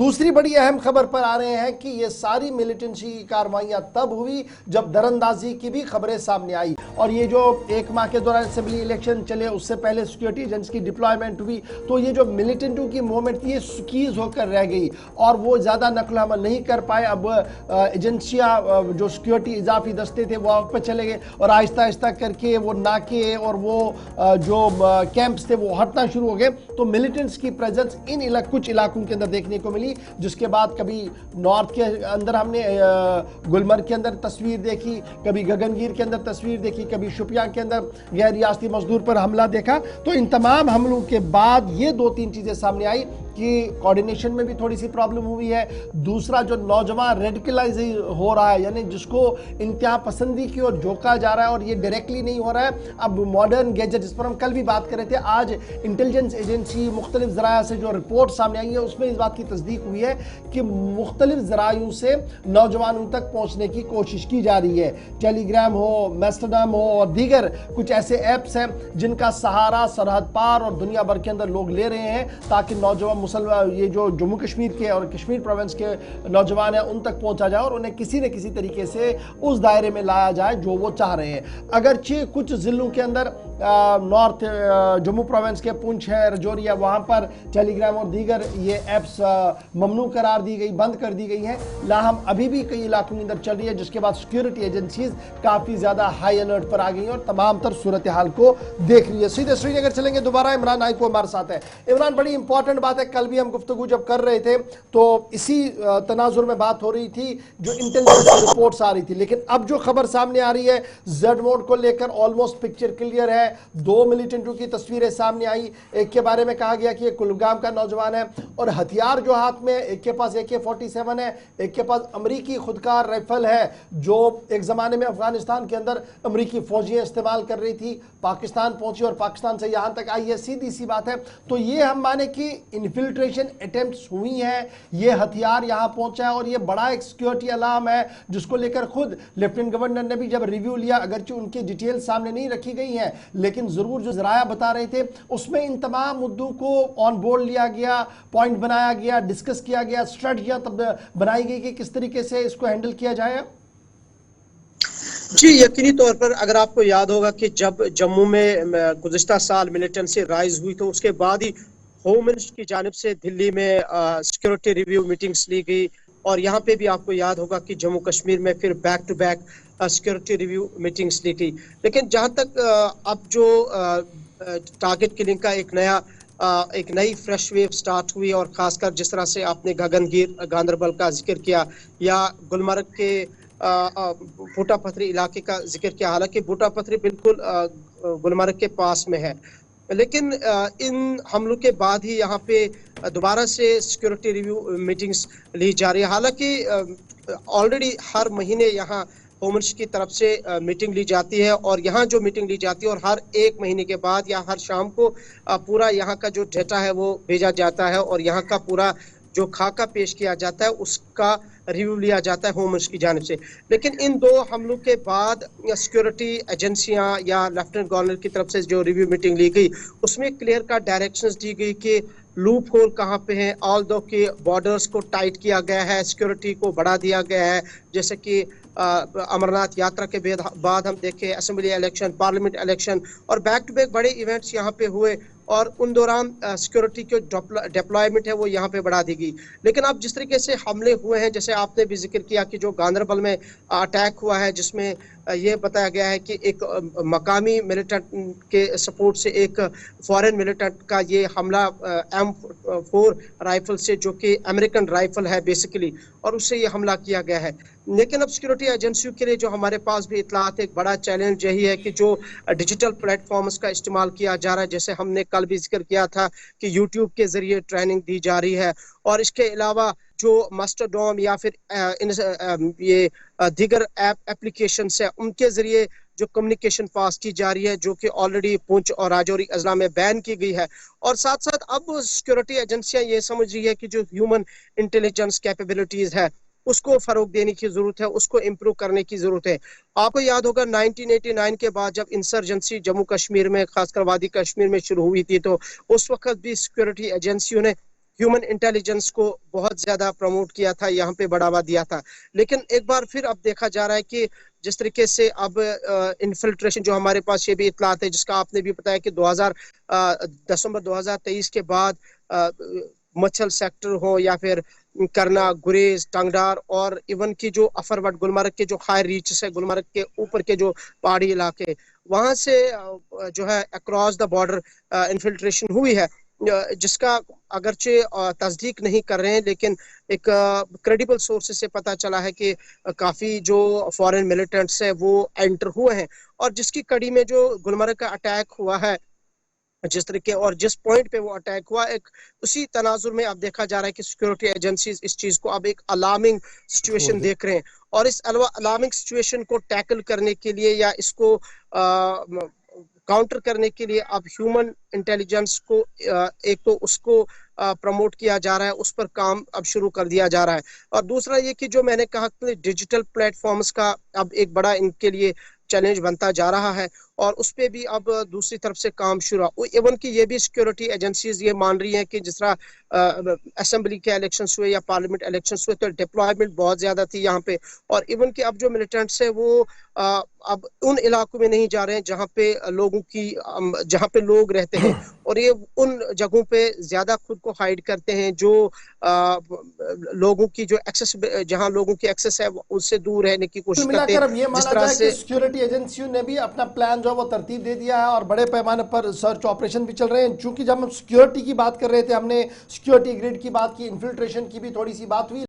दूसरी बड़ी अहम खबर पर आ रहे हैं कि ये सारी मिलिटेंसी की कार्रवाइयां तब हुई जब दरअंदाजी की भी खबरें सामने आई। और ये जो एक माह के दौरान असेंबली इलेक्शन चले, उससे पहले सिक्योरिटी एजेंट्स की डिप्लॉयमेंट हुई, तो ये जो मिलिटेंटों की मूवमेंट थी ये स्क्वीज होकर रह गई और वो ज़्यादा नकल हमल नहीं कर पाए। अब एजेंसियाँ जो सिक्योरिटी इजाफी दस्ते थे वो वहाँ पर चले गए और आहिस्ता आहिस्ता करके वो नाके और वो जो कैंप्स थे वो हटना शुरू हो गए। तो मिलिटेंट्स की प्रेजेंस इन कुछ इलाकों के अंदर देखने को मिली, जिसके बाद कभी नॉर्थ के अंदर हमने गुलमर्ग के अंदर तस्वीर देखी, कभी गगनगीर के अंदर तस्वीर देखी, कभी शुपियां के अंदर गैर रियासती मजदूर पर हमला देखा। तो इन तमाम हमलों के बाद ये दो तीन चीजें सामने आई कि कोऑर्डिनेशन में भी थोड़ी सी प्रॉब्लम हुई है। दूसरा, जो नौजवान रेडिकलाइज हो रहा है, यानी जिसको इंतहा पसंदी की ओर झोंका जा रहा है, और ये डायरेक्टली नहीं हो रहा है। अब मॉडर्न गैजेट, जिस पर हम कल भी बात कर रहे थे, आज इंटेलिजेंस एजेंसी मुख्तलिफ ज़राया से जो रिपोर्ट सामने आई है उसमें इस बात की तस्दीक हुई है कि मुख्तलिफ ज़रायों से नौजवानों तक पहुँचने की कोशिश की जा रही है। टेलीग्राम हो, मेस्टोडाम हो और दीगर कुछ ऐसे ऐप्स हैं जिनका सहारा सरहद पार और दुनिया भर के अंदर लोग ले रहे हैं ताकि नौजवान मुसलमान, ये जो जम्मू कश्मीर के और कश्मीर प्रोविंस के नौजवान हैं, उन तक पहुंचा जाए और उन्हें किसी न किसी तरीके से उस दायरे में लाया जाए जो वो चाह रहे हैं। अगरचे कुछ ज़िलों के अंदर नॉर्थ जम्मू प्रोविंस के पुंछ है, रजौरी है, वहाँ पर टेलीग्राम और दीगर ये ऐप्स ममनू करार दी गई, बंद कर दी गई हैं। लाहम अभी भी कई इलाकों के अंदर चल रही है, जिसके बाद सिक्योरिटी एजेंसीज काफ़ी ज़्यादा हाई अलर्ट पर आ गई हैं और तमाम तर सूरत हाल को देख रही है। सीधे श्रीनगर चलेंगे, दोबारा इमरान नाइको हमारे साथ है। इमरान, बड़ी इंपॉर्टेंट बात है, कल भी हम गुफ्तगू जब कर रहे थे तो इसी तनाजुर में बात हो रही थी, जो इंटेलिजेंस रिपोर्ट्स आ रही थी, लेकिन अब जो खबर सामने आ रही है जेड मोड को लेकर ऑलमोस्ट पिक्चर क्लियर है। दो मिलिटेंटों की तस्वीरें सामने आई। एक के बारे में कहा गया कि ये कुलगाम का नौजवान है और हथियार जो हाथ में, एक के पास AK-47 है, एक के पास अमरीकी खुदकार राइफल है जो एक जमाने में अफगानिस्तान के अंदर अमरीकी फौजियां इस्तेमाल कर रही थी, पाकिस्तान पहुंची और पाकिस्तान से यहां तक आई है। सीधी सी बात है। तो ये हम माने कि इन्फिल्ट्रेशन अटेम्प्ट्स हुई हैं, ये हथियार यहां पहुंचा है और ये बड़ा एक सिक्योरिटी अलार्म है, जिसको लेकर खुद लेफ्टिनेंट गवर्नर ने भी जब रिव्यू लिया, अगरचे उनकी डिटेल सामने नहीं रखी गई हैं, लेकिन जरूर जो जराया बता रहे थे उसमें इन तमाम मुद्दों को ऑन बोर्ड लिया गया, पॉइंट बनाया गया, डिस्कस किया गया, स्ट्रेटजियां तब बनाई गई कि किस तरीके से इसको हैंडल किया जाए। जी, यकीनी तौर पर अगर आपको याद होगा कि जब जम्मू में गुज़िश्ता साल मिलिटेंसी राइज हुई तो उसके बाद ही होम मिनिस्टर की जानिब से दिल्ली में सिक्योरिटी रिव्यू मीटिंग्स ली गई और यहाँ पे भी आपको याद होगा कि जम्मू कश्मीर में फिर back to back security review meetings ली गई। लेकिन जहाँ तक अब जो टारगेट किलिंग का एक नई फ्रेश वेव स्टार्ट हुई और ख़ासकर जिस तरह से आपने गगनगीर गांदरबल का जिक्र किया या गुलमर्ग के बूटा पथरी इलाके का जिक्र किया, हालांकि बूटा पथरी बिल्कुल गुलमर्ग के पास में है, लेकिन इन हमलों के बाद ही यहाँ पे दोबारा से सिक्योरिटी रिव्यू मीटिंग्स ली जा रही है। हालांकि ऑलरेडी हर महीने यहाँ होम मिनिस्टर की तरफ से मीटिंग ली जाती है और यहाँ जो मीटिंग ली जाती है और हर एक महीने के बाद या हर शाम को पूरा यहाँ का जो डेटा है वो भेजा जाता है और यहाँ का पूरा जो खाका पेश किया जाता है उसका रिव्यू लिया जाता है होम मिनिस्टर की जानिब से। लेकिन इन दो हमलों के बाद सिक्योरिटी एजेंसियां या लेफ्टिनेंट गवर्नर की तरफ से जो रिव्यू मीटिंग ली गई उसमें क्लियर कट डायरेक्शंस दी गई कि लूप होल कहाँ पे हैं, ऑल दो के बॉर्डर्स को टाइट किया गया है, सिक्योरिटी को बढ़ा दिया गया है। जैसे कि अमरनाथ यात्रा के बाद हम देखें असेंबली इलेक्शन, पार्लियामेंट इलेक्शन और बैक टू बैक बड़े इवेंट्स यहाँ पे हुए और उन दौरान सिक्योरिटी के डिप्लॉयमेंट है वो यहाँ पे बढ़ा दी गई। लेकिन अब जिस तरीके से हमले हुए हैं, जैसे आपने भी जिक्र किया कि जो गांदरबल में अटैक हुआ है जिसमें ये बताया गया है कि एक मकामी मिलिटेंट के सपोर्ट से एक फॉरेन मिलिटेंट का ये हमला M4 राइफल से, जो कि अमेरिकन राइफल है बेसिकली, और उससे ये हमला किया गया है। लेकिन अब सिक्योरिटी एजेंसियों के लिए जो हमारे पास भी इतलात है, एक बड़ा चैलेंज यही है कि जो डिजिटल प्लेटफॉर्म्स का इस्तेमाल किया जा रहा है, जैसे हमने कल भी जिक्र किया था कि यूट्यूब के जरिए ट्रेनिंग दी जा रही है और इसके अलावा जो मास्टरडोम या फिर ये दीगर एप्लीकेशंस है उनके जरिए जो कम्युनिकेशन पास की जा रही है, जो कि ऑलरेडी पुंछ और राजौरी अजला में बैन की गई है। और साथ साथ अब सिक्योरिटी एजेंसियां ये समझ रही है कि जो ह्यूमन इंटेलिजेंस कैपेबिलिटीज है उसको फरोग देने की जरूरत है, उसको इम्प्रूव करने की जरूरत है। आपको याद होगा 1989 के बाद जब इंसर्जेंसी जम्मू कश्मीर में खासकर वादी कश्मीर में शुरू हुई थी तो उस वक्त भी सिक्योरिटी एजेंसियों ने ह्यूमन इंटेलिजेंस को बहुत ज्यादा प्रमोट किया था, यहाँ पे बढ़ावा दिया था। लेकिन एक बार फिर अब देखा जा रहा है कि जिस तरीके से अब इन्फिल्ट्रेशन, जो हमारे पास ये भी इत्तलात है जिसका आपने भी बताया कि दिसंबर 2023 के बाद मच्छल सेक्टर हो या फिर करना, गुरेज, टंगडार और इवन की जो अफरवट गुलमर्ग के जो हाई रीचेस है, गुलमर्ग के ऊपर के जो पहाड़ी इलाके, वहां से जो है अक्रॉस द बॉर्डर इन्फिल्ट्रेशन हुई है, जिसका अगरचे तस्दीक नहीं कर रहे हैं, लेकिन एक क्रेडिबल सोर्सेज से पता चला है कि काफ़ी जो फॉरेन मिलिटेंट्स है वो एंटर हुए हैं। और जिसकी कड़ी में जो गुलमर्ग का अटैक हुआ है, जिस तरीके और जिस पॉइंट पे वो अटैक हुआ, एक उसी तनाजुर में अब देखा जा रहा है कि सिक्योरिटी एजेंसीज इस चीज़ को अब एक अलार्मिंग सिचुएशन देख रहे हैं। और इस अलार्मिंग सिचुएशन को टैकल करने के लिए या इसको काउंटर करने के लिए अब ह्यूमन इंटेलिजेंस को एक तो उसको प्रमोट किया जा रहा है, उस पर काम अब शुरू कर दिया जा रहा है। और दूसरा ये कि जो मैंने कहा कि डिजिटल प्लेटफॉर्म्स का अब एक बड़ा इनके लिए चैलेंज बनता जा रहा है, और उस पर भी अब दूसरी तरफ से काम शुरू हुआ। इवन कि ये भी सिक्योरिटी एजेंसीज ये मान रही हैं कि जिस तरह असेंबली के इलेक्शंस हुए या पार्लियामेंट इलेक्शंस हुए तो डिप्लॉयमेंट बहुत ज़्यादा थी यहाँ पे, और इवन कि अब जो मिलिटेंट्स है वो अब उन इलाकों में नहीं जा रहे हैं जहाँ पे जहाँ पे लोग रहते हैं, और ये उन जगहों पे ज़्यादा खुद को हाइड करते हैं जो लोगों की जो एक्सेस, जहाँ लोगों की एक्सेस है उससे दूर रहने की कोशिश करते मिलाकर अब ये हैं। जिस माना तरह जाए से कि सिक्योरिटी एजेंसियों ने भी अपना प्लान जो है वो तरतीब दे दिया है और बड़े पैमाने पर सर्च ऑपरेशन भी चल रहे हैं। चूंकि जब हम सिक्योरिटी की बात कर रहे थे, हमने सिक्योरिटी ग्रिड की बात की, इन्फिल्ट्रेशन की भी थोड़ी सी बात हुई,